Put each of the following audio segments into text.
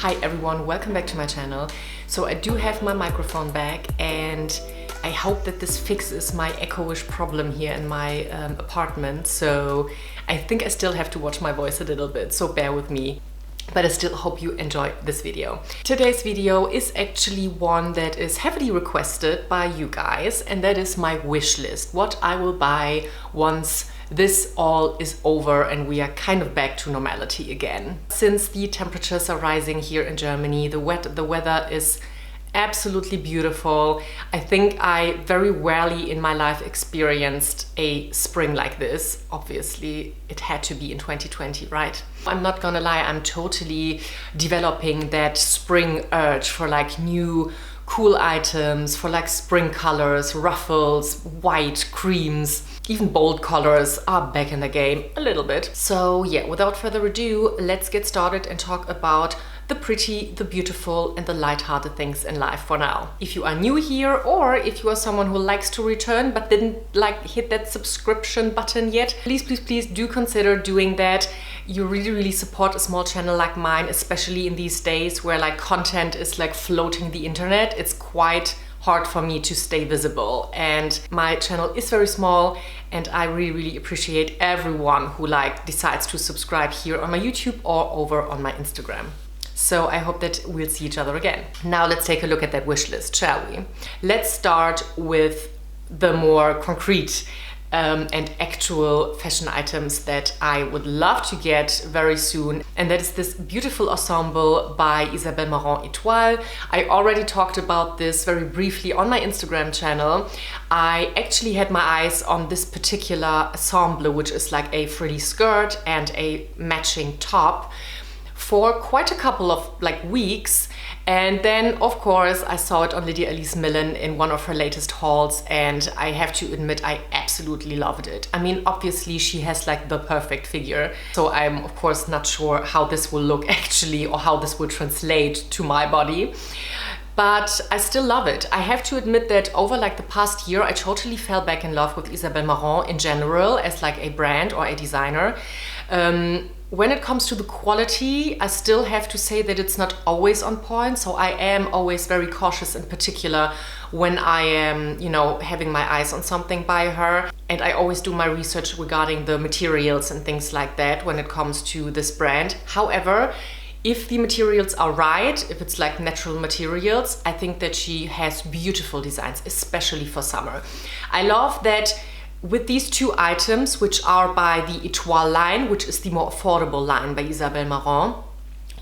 Hi everyone, welcome back to my channel. So I do have my microphone back and I hope that this fixes my echoish problem here in my apartment. So I think I still have to watch my voice a little bit, so bear with me. But I still hope you enjoy this video. Today's video is actually one that is heavily requested by you guys, and that is my wish list. What I will buy once this all is over and we are kind of back to normality again. Since the temperatures are rising here in Germany, the weather is absolutely beautiful. I think I very rarely in my life experienced a spring like this. Obviously, it had to be in 2020, right? I'm not gonna lie, I'm totally developing that spring urge for like new cool items, for like spring colors, ruffles, white, creams, even bold colors are back in the game a little bit. So yeah, without further ado, let's get started and talk about the pretty, the beautiful, and the light-hearted things in life for now. If you are new here, or if you are someone who likes to return but didn't like hit that subscription button yet, please do consider doing that. You really support a small channel like mine, especially in these days where like content is like floating the internet. It's quite hard for me to stay visible, and my channel is very small, and I really appreciate everyone who like decides to subscribe here on my YouTube or over on my Instagram. So I hope that we'll see each other again. Now let's take a look at that wish list, shall we? Let's start with the more concrete and actual fashion items that I would love to get very soon. And that is this beautiful ensemble by Isabel Marant Etoile. I already talked about this very briefly on my Instagram channel. I actually had my eyes on this particular ensemble, which is like a frilly skirt and a matching top, for quite a couple of like weeks. And then of course I saw it on Lydia Elise Millen in one of her latest hauls, and I have to admit I absolutely loved it. I mean, obviously she has like the perfect figure, so I'm of course not sure how this will look actually, or how this will translate to my body, but I still love it. I have to admit that over like the past year I totally fell back in love with Isabel Marant in general as like a brand or a designer. When it comes to the quality, I still have to say that it's not always on point, so I am always very cautious in particular when I am, you know, having my eyes on something by her. And I always do my research regarding the materials and things like that when it comes to this brand. However, if the materials are right, if it's like natural materials, I think that she has beautiful designs, especially for summer. I love that with these two items, which are by the Etoile line, which is the more affordable line by Isabel Marant,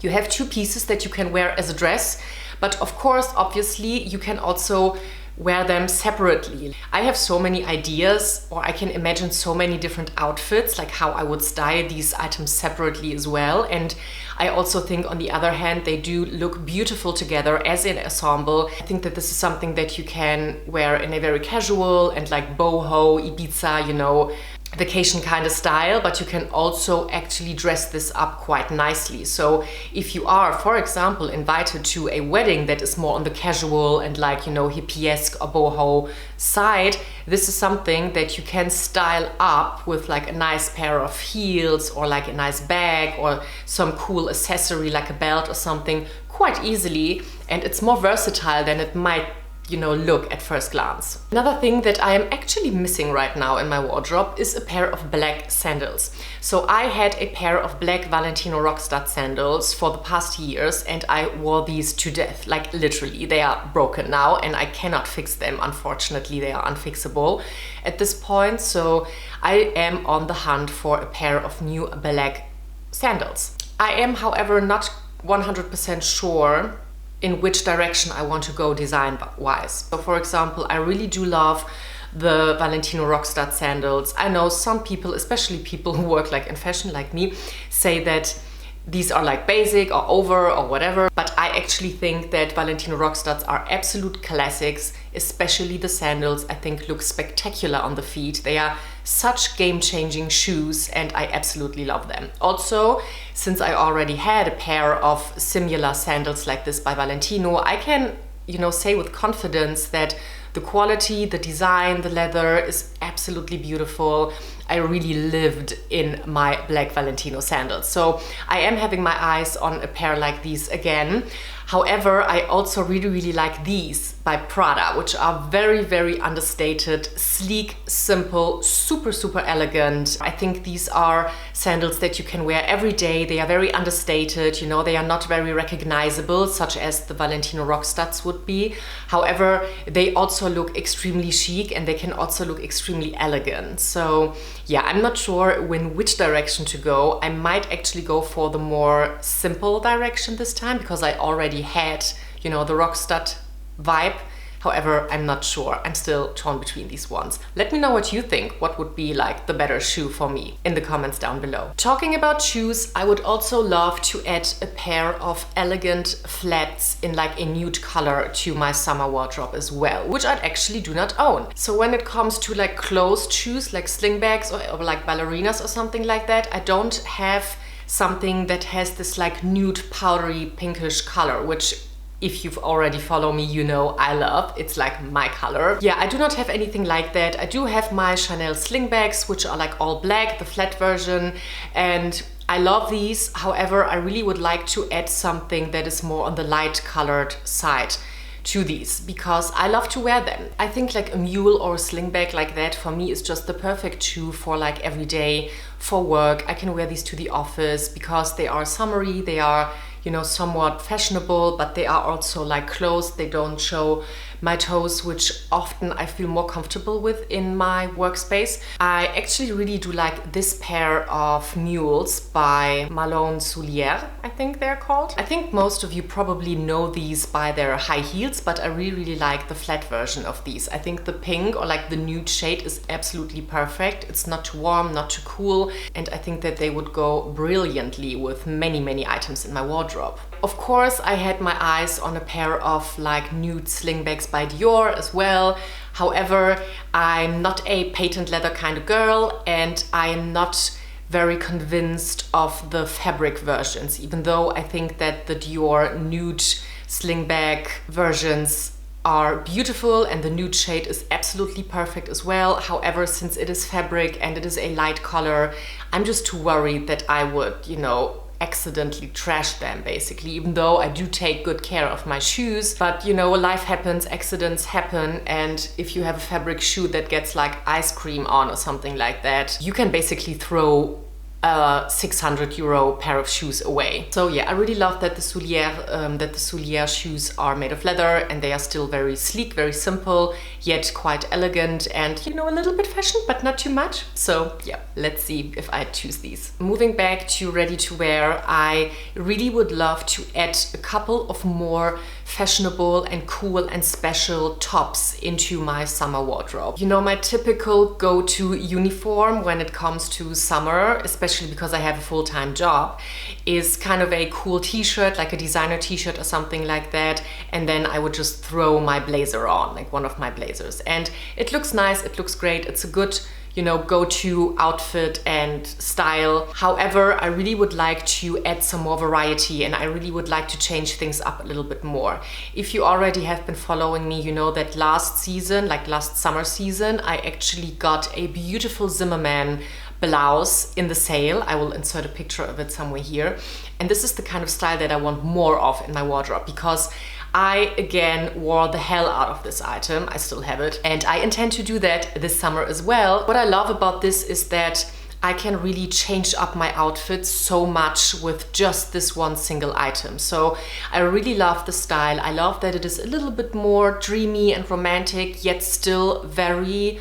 you have two pieces that you can wear as a dress, but of course, obviously, you can also wear them separately. I have so many ideas, or I can imagine so many different outfits, like how I would style these items separately as well. And I also think on the other hand, they do look beautiful together as an ensemble. I think that this is something that you can wear in a very casual and like boho, Ibiza, you know, vacation kind of style, but you can also actually dress this up quite nicely. So if you are, for example, invited to a wedding that is more on the casual and like, you know, hippie-esque or boho side, this is something that you can style up with like a nice pair of heels or like a nice bag or some cool accessory like a belt or something quite easily, and it's more versatile than it might, you know, look at first glance. Another thing that I am actually missing right now in my wardrobe is a pair of black sandals. So I had a pair of black Valentino Rockstuds sandals for the past years, and I wore these to death. Like literally, they are broken now and I cannot fix them. Unfortunately, they are unfixable at this point. So I am on the hunt for a pair of new black sandals. I am, however, not 100% sure in which direction I want to go design-wise. So for example, I really do love the Valentino Rockstuds sandals. I know some people, especially people who work like in fashion like me, say that these are like basic or over or whatever, but I actually think that Valentino Rockstuds are absolute classics, especially the sandals. I think look spectacular on the feet. They are such game-changing shoes and I absolutely love them. Also, since I already had a pair of similar sandals like this by Valentino, I can, you know, say with confidence that the quality, the design, the leather is absolutely beautiful. I really lived in my black Valentino sandals. So I am having my eyes on a pair like these again. However, I also really like these by Prada, which are very understated, sleek, simple, super elegant. I think these are sandals that you can wear every day. They are very understated, you know, they are not very recognizable, such as the Valentino Rockstuds would be. However, they also look extremely chic and they can also look extremely elegant. So yeah, I'm not sure in which direction to go. I might actually go for the more simple direction this time because I already had, you know, the Rockstud vibe. However, I'm not sure. I'm still torn between these ones. Let me know what you think. What would be like the better shoe for me in the comments down below. Talking about shoes, I would also love to add a pair of elegant flats in like a nude color to my summer wardrobe as well, which I actually do not own. So when it comes to like closed shoes, like slingbags or like ballerinas or something like that, I don't have something that has this like nude powdery pinkish color, which if you've already followed me, you know I love. It's like my color. Yeah, I do not have anything like that. I do have my Chanel slingbags, which are like all black, the flat version, and I love these. However, I really would like to add something that is more on the light colored side to these because I love to wear them. I think like a mule or a slingbag like that for me is just the perfect shoe for like every day, for work. I can wear these to the office because they are summery, they are, you know, somewhat fashionable, but they are also like closed. They don't show my toes, which often I feel more comfortable with in my workspace. I actually really do like this pair of mules by Malone Soulière, I think they're called. I think most of you probably know these by their high heels, but I really like the flat version of these. I think the pink or like the nude shade is absolutely perfect. It's not too warm, not too cool, and I think that they would go brilliantly with many items in my wardrobe. Of course, I had my eyes on a pair of like nude slingbags by Dior as well. However, I'm not a patent leather kind of girl and I'm not very convinced of the fabric versions, even though I think that the Dior nude slingbag versions are beautiful and the nude shade is absolutely perfect as well. However, since it is fabric and it is a light color, I'm just too worried that I would, you know, accidentally trash them basically, even though I do take good care of my shoes. But you know, life happens, accidents happen, and if you have a fabric shoe that gets like ice cream on or something like that, you can basically throw a 600 euro pair of shoes away. So yeah, I really love that the Soulière shoes are made of leather and they are still very sleek, very simple, yet quite elegant and, you know, a little bit fashion, but not too much. So yeah, let's see if I choose these. Moving back to ready to wear, I really would love to add a couple of more fashionable and cool and special tops into my summer wardrobe. You know, my typical go-to uniform when it comes to summer, especially because I have a full-time job, is kind of a cool t-shirt, like a designer t-shirt or something like that, and then I would just throw my blazer on, like one of my blazers. And it looks nice, it looks great, it's a good, you know, go-to outfit and style. However, I really would like to add some more variety and I really would like to change things up a little bit more. If you already have been following me, you know that last season, like last summer season, I actually got a beautiful Zimmermann blouse in the sale. I will insert a picture of it somewhere here. And this is the kind of style that I want more of in my wardrobe because I again wore the hell out of this item. I still have it and I intend to do that this summer as well. What I love about this is that I can really change up my outfit so much with just this one single item. So I really love the style. I love that it is a little bit more dreamy and romantic, yet still very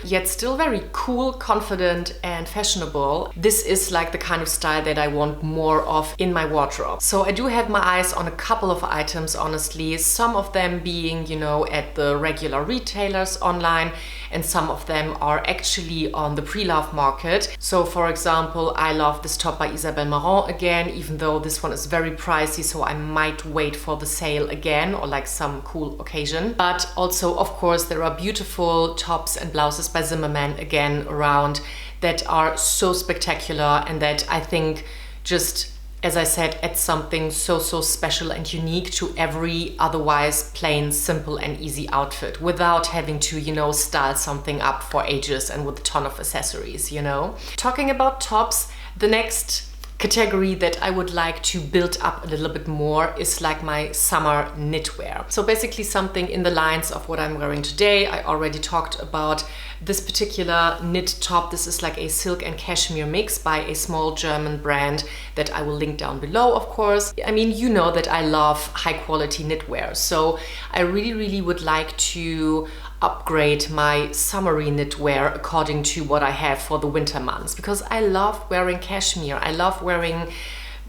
cool, confident and fashionable. This is like the kind of style that I want more of in my wardrobe. So I do have my eyes on a couple of items, honestly. Some of them being, you know, at the regular retailers online, and some of them are actually on the pre-love market. So for example, I love this top by Isabel Marant again, even though this one is very pricey, so I might wait for the sale again or like some cool occasion. But also, of course, there are beautiful tops and blouses by Zimmermann again around that are so spectacular and that I think just as I said, add something so special and unique to every otherwise plain, simple and easy outfit without having to, you know, style something up for ages and with a ton of accessories, you know. Talking about tops, the next category that I would like to build up a little bit more is like my summer knitwear. So basically something in the lines of what I'm wearing today. I already talked about this particular knit top. This is like a silk and cashmere mix by a small German brand that I will link down below, of course. I mean, you know that I love high quality knitwear, so I really would like to upgrade my summery knitwear according to what I have for the winter months, because I love wearing cashmere. I love wearing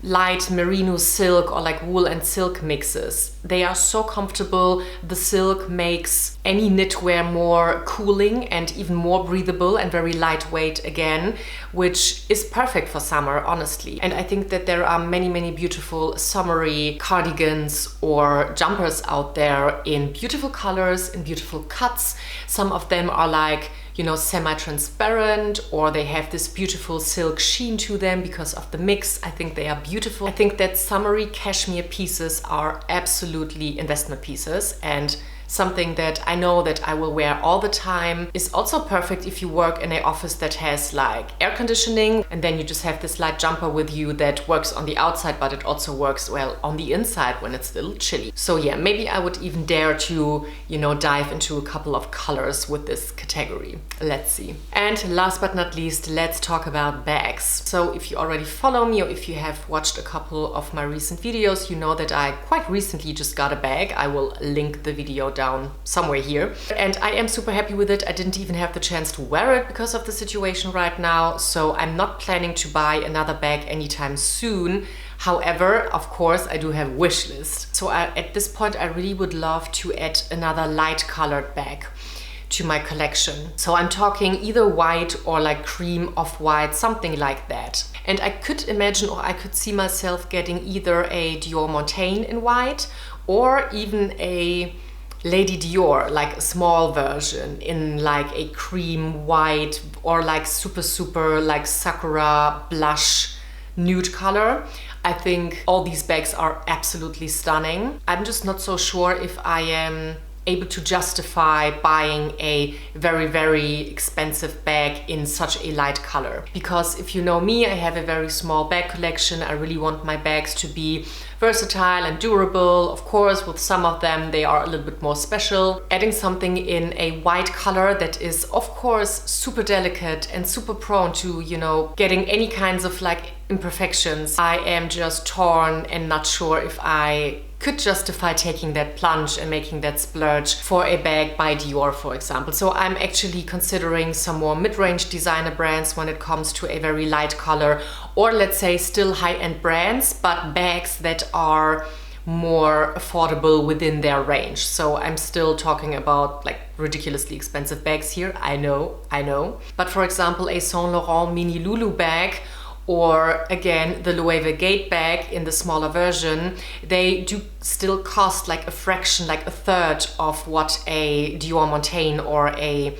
light merino silk or like wool and silk mixes. They are so comfortable. The silk makes any knitwear more cooling and even more breathable and very lightweight again, which is perfect for summer, honestly. And I think that there are many beautiful summery cardigans or jumpers out there in beautiful colors, in beautiful cuts. Some of them are like, you know, semi-transparent, or they have this beautiful silk sheen to them because of the mix. I think they are beautiful. I think that summery cashmere pieces are absolutely investment pieces, and something that I know that I will wear all the time. Is also perfect if you work in an office that has like air conditioning, and then you just have this light jumper with you that works on the outside, but it also works well on the inside when it's a little chilly. So yeah, maybe I would even dare to, you know, dive into a couple of colors with this category. Let's see. And last but not least, let's talk about bags. So if you already follow me, or if you have watched a couple of my recent videos, you know that I quite recently just got a bag. I will link the video down somewhere here, and I am super happy with it. I didn't even have the chance to wear it because of the situation right now, so I'm not planning to buy another bag anytime soon. However, of course, I do have a wish list. So at this point, I really would love to add another light colored bag to my collection. So I'm talking either white or like cream off-white, something like that. And I could imagine, or I could see myself getting either a Dior Montaigne in white, or even a Lady Dior, like a small version in like a cream white, or like super like sakura blush nude color. I think all these bags are absolutely stunning. I'm just not so sure if I am able to justify buying a very expensive bag in such a light color. Because if you know me, I have a very small bag collection. I really want my bags to be versatile and durable. Of course, with some of them, they are a little bit more special. Adding something in a white color that is, of course, super delicate and super prone to, you know, getting any kinds of like imperfections. I am just torn and not sure if I could justify taking that plunge and making that splurge for a bag by Dior, for example. So I'm actually considering some more mid-range designer brands when it comes to a very light color, or let's say still high-end brands, but bags that are more affordable within their range. So I'm still talking about like ridiculously expensive bags here, I know. But for example, a Saint Laurent Mini Lulu bag, or again the Loewe Gate bag in the smaller version, they do still cost like a fraction, like a third of what a Dior Montaigne or a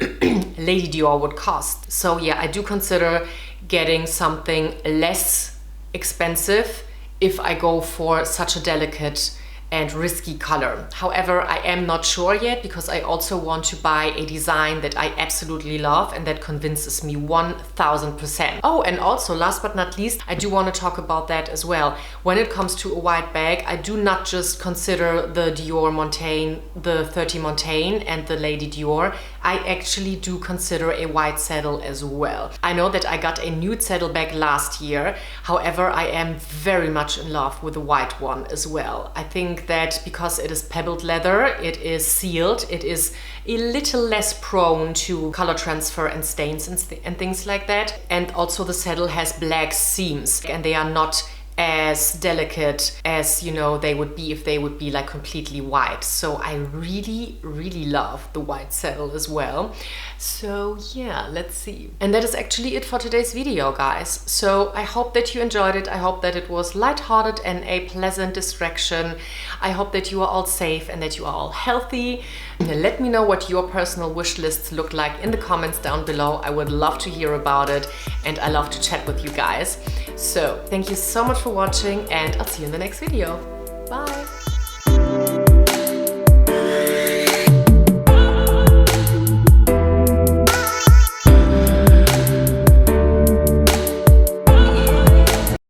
Lady Dior would cost. So yeah, I do consider getting something less expensive if I go for such a delicate and risky color. However, I am not sure yet, because I also want to buy a design that I absolutely love and that convinces me 1000%. Oh, and also last but not least, I do want to talk about that as well. When it comes to a white bag, I do not just consider the Dior Montaigne, the 30 Montaigne and the Lady Dior. I actually do consider a white saddle as well. I know that I got a nude saddle bag last year. However, I am very much in love with the white one as well. I think that because it is pebbled leather, it is sealed, it is a little less prone to color transfer and stains and things like that. And also the saddle has black seams, and they are not as delicate as, you know, they would be if they would be like completely white. So I really love the white saddle as well. So yeah, let's see. And that is actually it for today's video, guys. So I hope that you enjoyed it. I hope that it was lighthearted and a pleasant distraction. I hope that you are all safe and that you are all healthy. Let me know what your personal wish lists look like in the comments down below. I would love to hear about it, and I love to chat with you guys. So thank you so much for watching, and I'll see you in the next video. Bye!